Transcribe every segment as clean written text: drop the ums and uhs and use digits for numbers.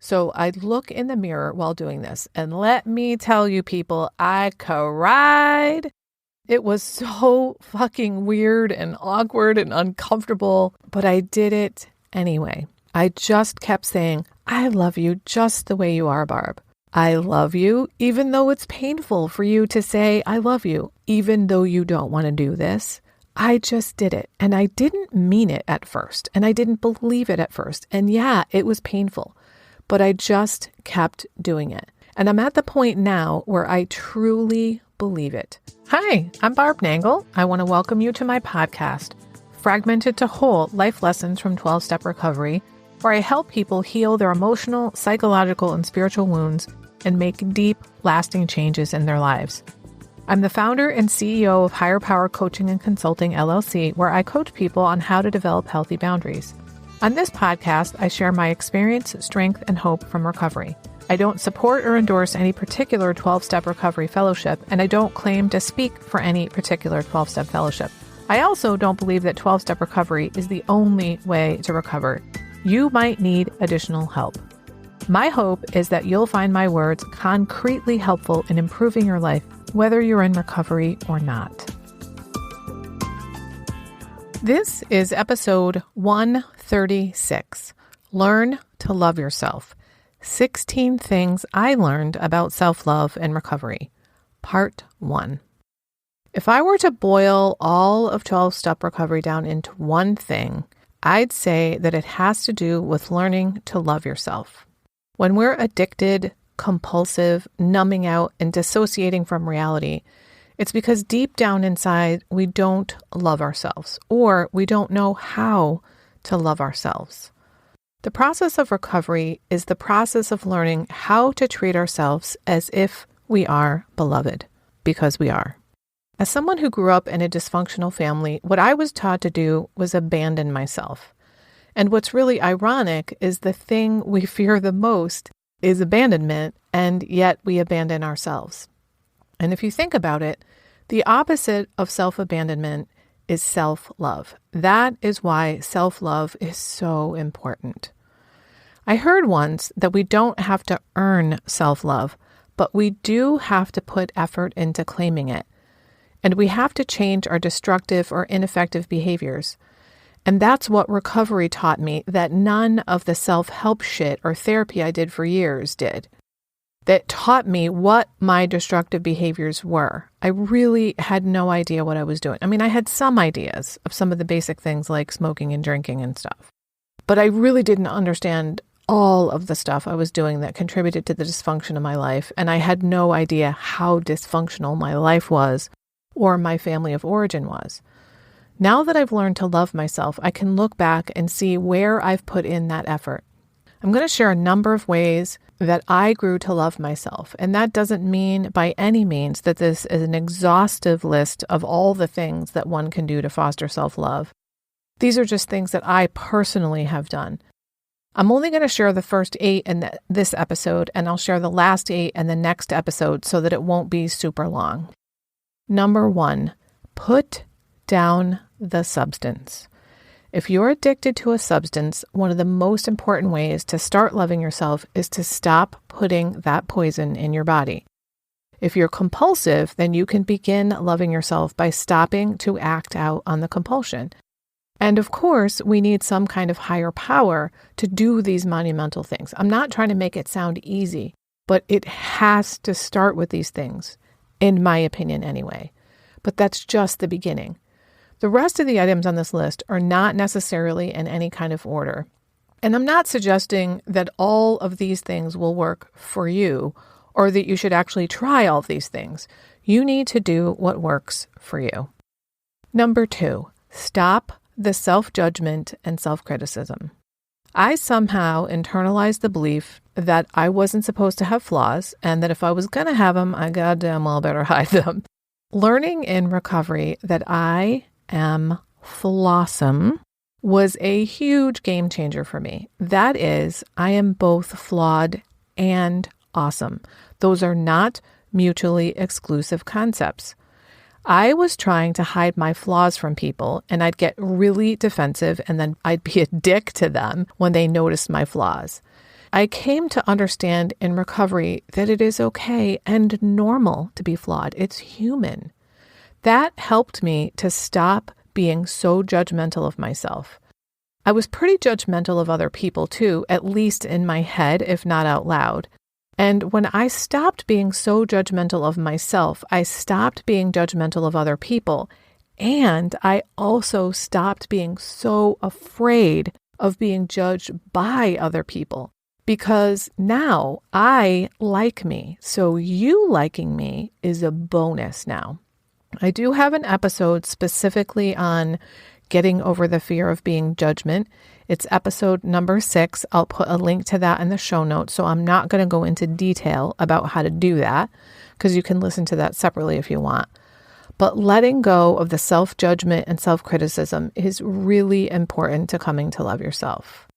So I'd look in the mirror while doing this. And let me tell you, people, I cried. It was so fucking weird and awkward and uncomfortable, but I did it anyway. I just kept saying, I love you just the way you are, Barb. I love you, even though it's painful for you to say, I love you, even though you don't want to do this. I just did it. And I didn't mean it at first. And I didn't believe it at first. And yeah, it was painful, but I just kept doing it. And I'm at the point now where I truly believe it. Hi, I'm Barb Nangle. I want to welcome you to my podcast, Fragmented to Whole: Life Lessons from 12-Step Recovery, where I help people heal their emotional, psychological, and spiritual wounds and make deep, lasting changes in their lives. I'm the founder and CEO of Higher Power Coaching and Consulting, LLC, where I coach people on how to develop healthy boundaries. On this podcast, I share my experience, strength, and hope from recovery. I don't support or endorse any particular 12-step recovery fellowship, and I don't claim to speak for any particular 12-step fellowship. I also don't believe that 12-step recovery is the only way to recover. You might need additional help. My hope is that you'll find my words concretely helpful in improving your life, whether you're in recovery or not. This is episode 136, Learn to Love Yourself. 16 Things I Learned About Self-Love and Recovery, Part 1. If I were to boil all of 12-step recovery down into one thing, I'd say that it has to do with learning to love yourself. When we're addicted, compulsive, numbing out, and dissociating from reality, it's because deep down inside, we don't love ourselves, or we don't know how to love ourselves. The process of recovery is the process of learning how to treat ourselves as if we are beloved, because we are. As someone who grew up in a dysfunctional family, what I was taught to do was abandon myself. And what's really ironic is the thing we fear the most is abandonment, and yet we abandon ourselves. And if you think about it, the opposite of self-abandonment is self-love. That is why self-love is so important. I heard once that we don't have to earn self-love, but we do have to put effort into claiming it. And we have to change our destructive or ineffective behaviors. And that's what recovery taught me that none of the self-help shit or therapy I did for years did. That taught me what my destructive behaviors were. I really had no idea what I was doing. I mean, I had some ideas of some of the basic things like smoking and drinking and stuff. But I really didn't understand all of the stuff I was doing that contributed to the dysfunction of my life. And I had no idea how dysfunctional my life was or my family of origin was. Now that I've learned to love myself, I can look back and see where I've put in that effort. I'm going to share a number of ways that I grew to love myself. And that doesn't mean by any means that this is an exhaustive list of all the things that one can do to foster self-love. These are just things that I personally have done. I'm only going to share the first 8 in this episode, and I'll share the last 8 in the next episode so that it won't be super long. Number 1, put down the substance. If you're addicted to a substance, one of the most important ways to start loving yourself is to stop putting that poison in your body. If you're compulsive, then you can begin loving yourself by stopping to act out on the compulsion. And of course, we need some kind of higher power to do these monumental things. I'm not trying to make it sound easy, but it has to start with these things, in my opinion anyway. But that's just the beginning. The rest of the items on this list are not necessarily in any kind of order. And I'm not suggesting that all of these things will work for you or that you should actually try all of these things. You need to do what works for you. Number 2, stop the self-judgment and self-criticism. I somehow internalized the belief that I wasn't supposed to have flaws and that if I was going to have them, I goddamn well better hide them. Learning in recovery that I am flawsome was a huge game changer for me. That is, I am both flawed and awesome. Those are not mutually exclusive concepts. I was trying to hide my flaws from people, and I'd get really defensive, and then I'd be a dick to them when they noticed my flaws. I came to understand in recovery that it is okay and normal to be flawed. It's human. That helped me to stop being so judgmental of myself. I was pretty judgmental of other people too, at least in my head, if not out loud. And when I stopped being so judgmental of myself, I stopped being judgmental of other people. And I also stopped being so afraid of being judged by other people. Because now I like me. So you liking me is a bonus now. I do have an episode specifically on getting over the fear of being judgment. It's episode number 6. I'll put a link to that in the show notes. So I'm not going to go into detail about how to do that because you can listen to that separately if you want. But letting go of the self-judgment and self-criticism is really important to coming to love yourself.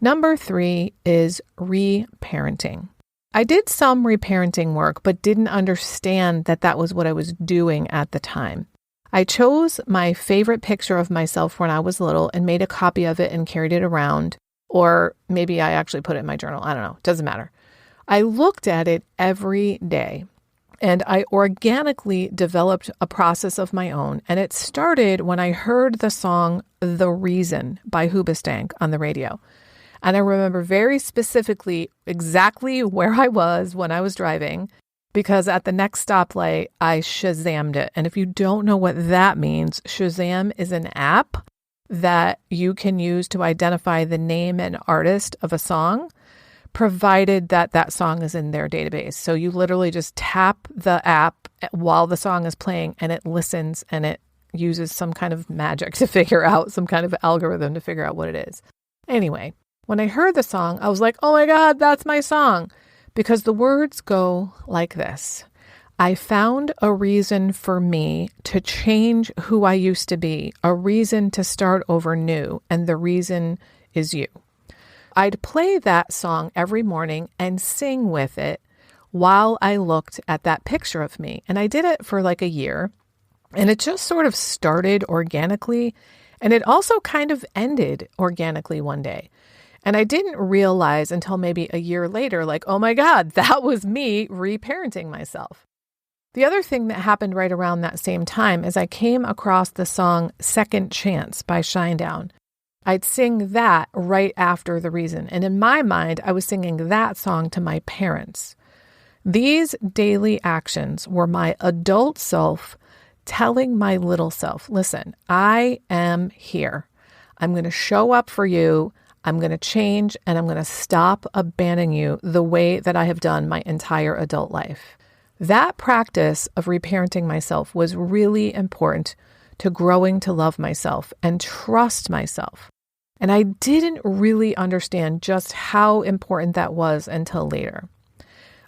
Number 3 is reparenting. I did some reparenting work, but didn't understand that that was what I was doing at the time. I chose my favorite picture of myself when I was little and made a copy of it and carried it around. Or maybe I actually put it in my journal. I don't know. It doesn't matter. I looked at it every day and I organically developed a process of my own. And it started when I heard the song The Reason by Hoobastank on the radio. And I remember very specifically exactly where I was when I was driving, because at the next stoplight, I Shazammed it. And if you don't know what that means, Shazam is an app that you can use to identify the name and artist of a song, provided that that song is in their database. So you literally just tap the app while the song is playing and it listens and it uses some kind of magic to figure out, some kind of algorithm to figure out what it is. Anyway. When I heard the song, I was like, oh my God, that's my song. Because the words go like this. I found a reason for me to change who I used to be, a reason to start over new, and the reason is you. I'd play that song every morning and sing with it while I looked at that picture of me. And I did it for like a year, and it just sort of started organically, and it also kind of ended organically one day. And I didn't realize until maybe a year later, like, oh my God, that was me reparenting myself. The other thing that happened right around that same time is I came across the song Second Chance by Shinedown. I'd sing that right after The Reason. And in my mind, I was singing that song to my parents. These daily actions were my adult self telling my little self, listen, I am here. I'm going to show up for you. I'm going to change and I'm going to stop abandoning you the way that I have done my entire adult life. That practice of reparenting myself was really important to growing to love myself and trust myself. And I didn't really understand just how important that was until later.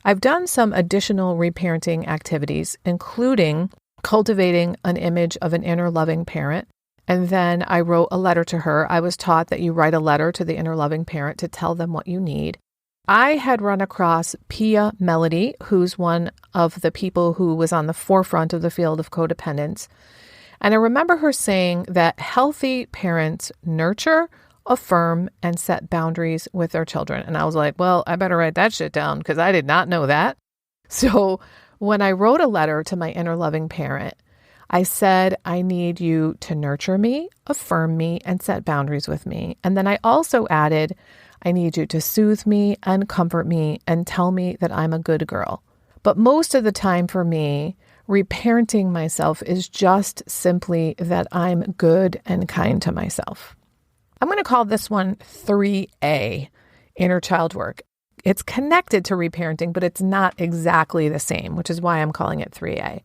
I've done some additional reparenting activities, including cultivating an image of an inner loving parent. And then I wrote a letter to her. I was taught that you write a letter to the inner loving parent to tell them what you need. I had run across Pia Melody, who's one of the people who was on the forefront of the field of codependence. And I remember her saying that healthy parents nurture, affirm, and set boundaries with their children. And I was like, well, I better write that shit down because I did not know that. So when I wrote a letter to my inner loving parent, I said, I need you to nurture me, affirm me, and set boundaries with me. And then I also added, I need you to soothe me and comfort me and tell me that I'm a good girl. But most of the time for me, reparenting myself is just simply that I'm good and kind to myself. I'm going to call this one 3A, inner child work. It's connected to reparenting, but it's not exactly the same, which is why I'm calling it 3A.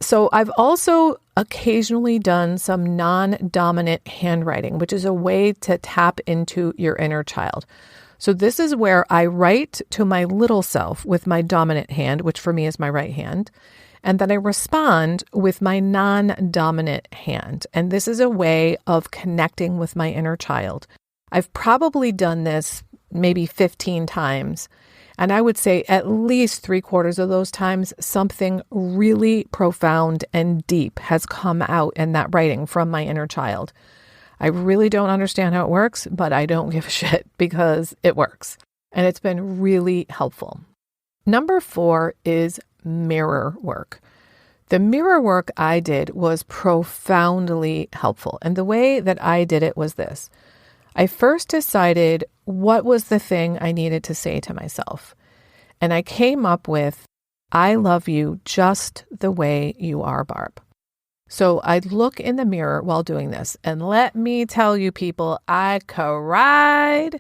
So I've also occasionally done some non-dominant handwriting, which is a way to tap into your inner child. So this is where I write to my little self with my dominant hand, which for me is my right hand, and then I respond with my non-dominant hand. And this is a way of connecting with my inner child. I've probably done this maybe 15 times. And I would say at least 3/4 of those times, something really profound and deep has come out in that writing from my inner child. I really don't understand how it works, but I don't give a shit because it works. and it's been really helpful. Number 4 is mirror work. The mirror work I did was profoundly helpful. And the way that I did it was this. I first decided what was the thing I needed to say to myself. And I came up with, I love you just the way you are, Barb. So I'd look in the mirror while doing this. And let me tell you, people, I cried.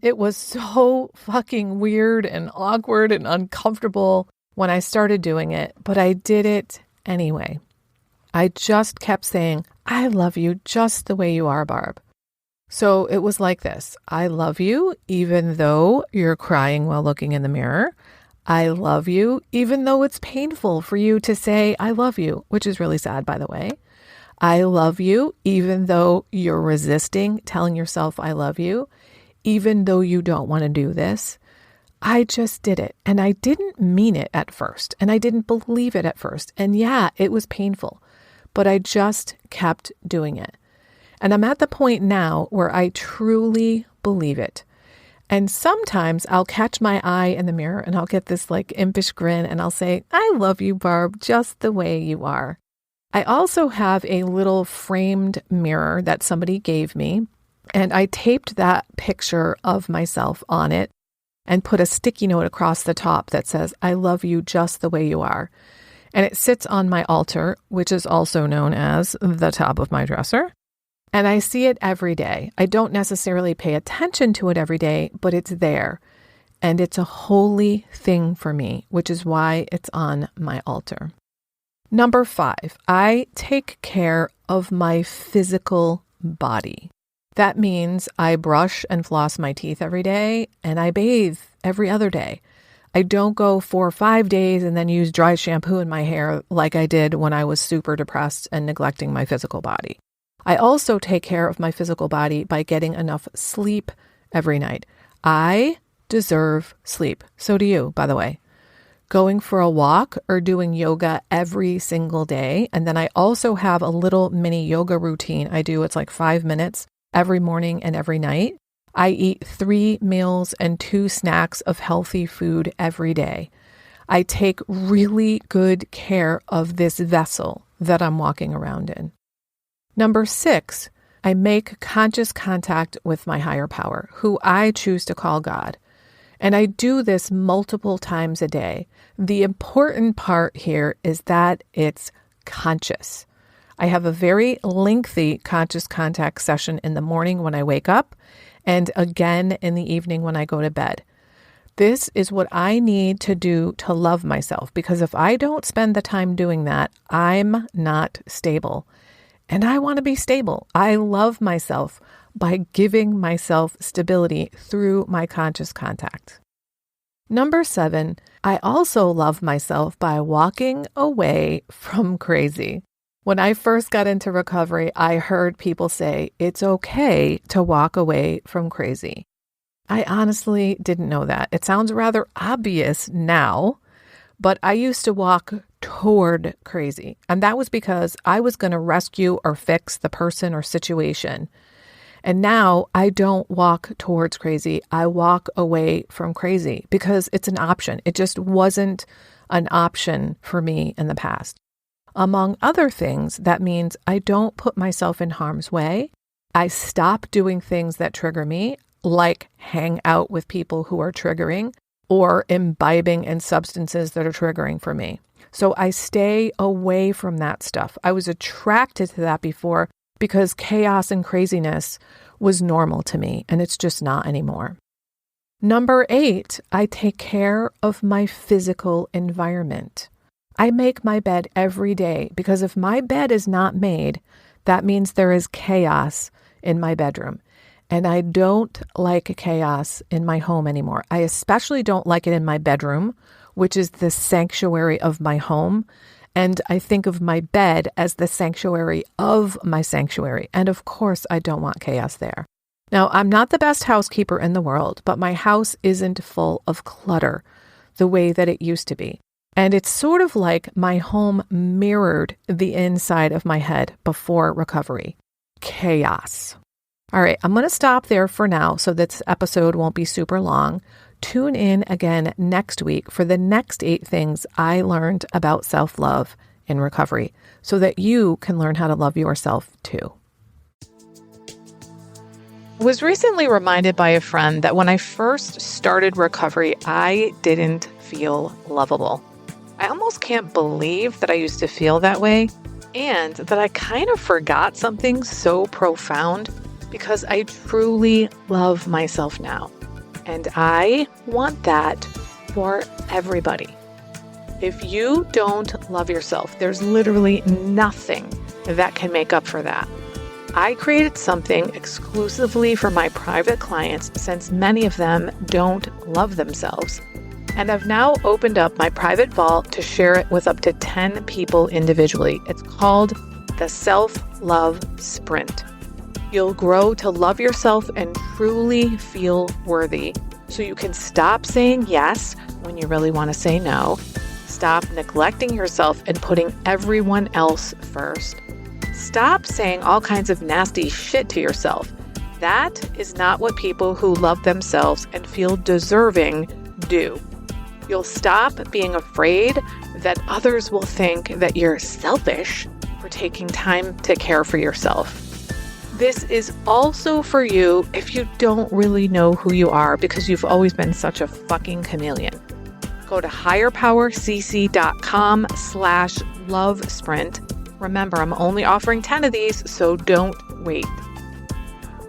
It was so fucking weird and awkward and uncomfortable when I started doing it, but I did it anyway. I just kept saying, I love you just the way you are, Barb. So it was like this. I love you even though you're crying while looking in the mirror. I love you even though it's painful for you to say I love you, which is really sad, by the way. I love you even though you're resisting telling yourself I love you, even though you don't want to do this. I just did it. And I didn't mean it at first. And I didn't believe it at first. And yeah, it was painful. But I just kept doing it. And I'm at the point now where I truly believe it. And sometimes I'll catch my eye in the mirror and I'll get this like impish grin and I'll say, I love you, Barb, just the way you are. I also have a little framed mirror that somebody gave me. And I taped that picture of myself on it and put a sticky note across the top that says, I love you just the way you are. And it sits on my altar, which is also known as the top of my dresser. And I see it every day. I don't necessarily pay attention to it every day, but it's there. And it's a holy thing for me, which is why it's on my altar. Number 5, I take care of my physical body. That means I brush and floss my teeth every day, and I bathe every other day. I don't go 4 or 5 days and then use dry shampoo in my hair like I did when I was super depressed and neglecting my physical body. I also take care of my physical body by getting enough sleep every night. I deserve sleep. So do you, by the way. Going for a walk or doing yoga every single day. And then I also have a little mini yoga routine I do. It's like 5 minutes every morning and every night. I eat 3 meals and 2 snacks of healthy food every day. I take really good care of this vessel that I'm walking around in. Number 6, I make conscious contact with my higher power, who I choose to call God. And I do this multiple times a day. The important part here is that it's conscious. I have a very lengthy conscious contact session in the morning when I wake up and again in the evening when I go to bed. This is what I need to do to love myself, because if I don't spend the time doing that, I'm not stable. And I want to be stable. I love myself by giving myself stability through my conscious contact. Number 7, I also love myself by walking away from crazy. When I first got into recovery, I heard people say it's okay to walk away from crazy. I honestly didn't know that. It sounds rather obvious now, but I used to walk toward crazy. And that was because I was going to rescue or fix the person or situation. And now I don't walk towards crazy. I walk away from crazy because it's an option. It just wasn't an option for me in the past. Among other things, that means I don't put myself in harm's way. I stop doing things that trigger me, like hang out with people who are triggering or imbibing in substances that are triggering for me. So I stay away from that stuff. I was attracted to that before because chaos and craziness was normal to me, and it's just not anymore. Number 8, I take care of my physical environment. I make my bed every day because if my bed is not made, that means there is chaos in my bedroom. And I don't like chaos in my home anymore. I especially don't like it in my bedroom, which is the sanctuary of my home. And I think of my bed as the sanctuary of my sanctuary. And of course, I don't want chaos there. Now, I'm not the best housekeeper in the world, but my house isn't full of clutter the way that it used to be. And it's sort of like my home mirrored the inside of my head before recovery. Chaos. All right, I'm going to stop there for now so this episode won't be super long. tune in again next week for the next 8 things I learned about self-love in recovery so that you can learn how to love yourself too. I was recently reminded by a friend that when I first started recovery, I didn't feel lovable. I almost can't believe that I used to feel that way and that I kind of forgot something so profound because I truly love myself now. And I want that for everybody. If you don't love yourself, there's literally nothing that can make up for that. I created something exclusively for my private clients since many of them don't love themselves. And I've now opened up my private vault to share it with up to 10 people individually. It's called the Self-Love Sprint. You'll grow to love yourself and truly feel worthy so you can stop saying yes when you really want to say no, stop neglecting yourself and putting everyone else first. Stop saying all kinds of nasty shit to yourself. That is not what people who love themselves and feel deserving do. You'll stop being afraid that others will think that you're selfish for taking time to care for yourself. This is also for you if you don't really know who you are because you've always been such a fucking chameleon. Go to higherpowercc.com/love sprint. Remember, I'm only offering 10 of these, so don't wait.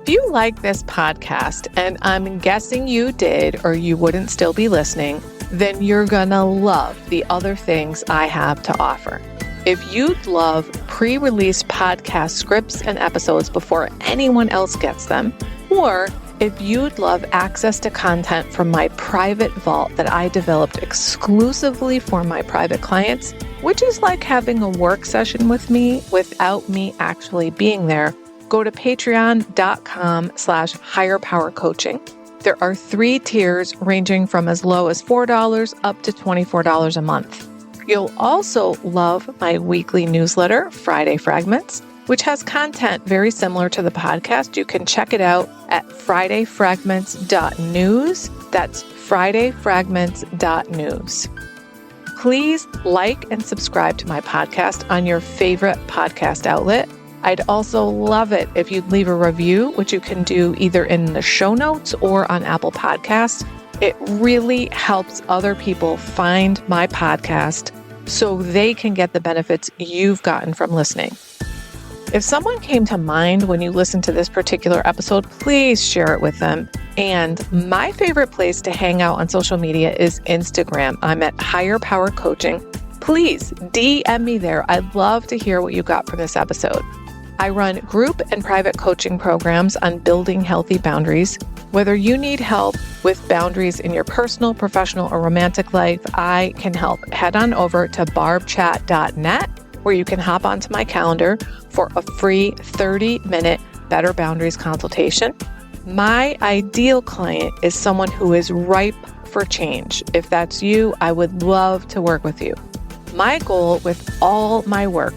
If you like this podcast, and I'm guessing you did or you wouldn't still be listening, then you're gonna love the other things I have to offer. If you'd love pre-released podcast scripts and episodes before anyone else gets them, or if you'd love access to content from my private vault that I developed exclusively for my private clients, which is like having a work session with me without me actually being there, go to patreon.com/higherpowercoaching. There are 3 tiers ranging from as low as $4 up to $24 a month. You'll also love my weekly newsletter, Friday Fragments, which has content very similar to the podcast. You can check it out at fridayfragments.news. That's fridayfragments.news. Please like and subscribe to my podcast on your favorite podcast outlet. I'd also love it if you'd leave a review, which you can do either in the show notes or on Apple Podcasts. It really helps other people find my podcast so they can get the benefits you've gotten from listening. If someone came to mind when you listened to this particular episode, please share it with them. And my favorite place to hang out on social media is Instagram. I'm at Higher Power Coaching. Please DM me there. I'd love to hear what you got from this episode. I run group and private coaching programs on building healthy boundaries. Whether you need help with boundaries in your personal, professional, or romantic life, I can help. Head on over to barbchat.net where you can hop onto my calendar for a free 30-minute Better Boundaries consultation. My ideal client is someone who is ripe for change. If that's you, I would love to work with you. My goal with all my work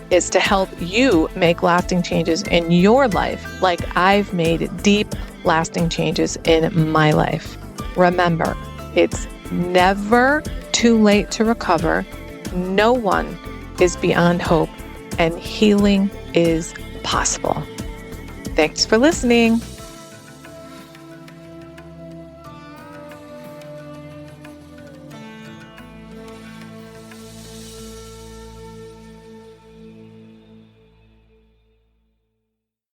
is to help you make lasting changes in your life like I've made deep, lasting changes in my life. Remember, it's never too late to recover. No one is beyond hope, and healing is possible. Thanks for listening.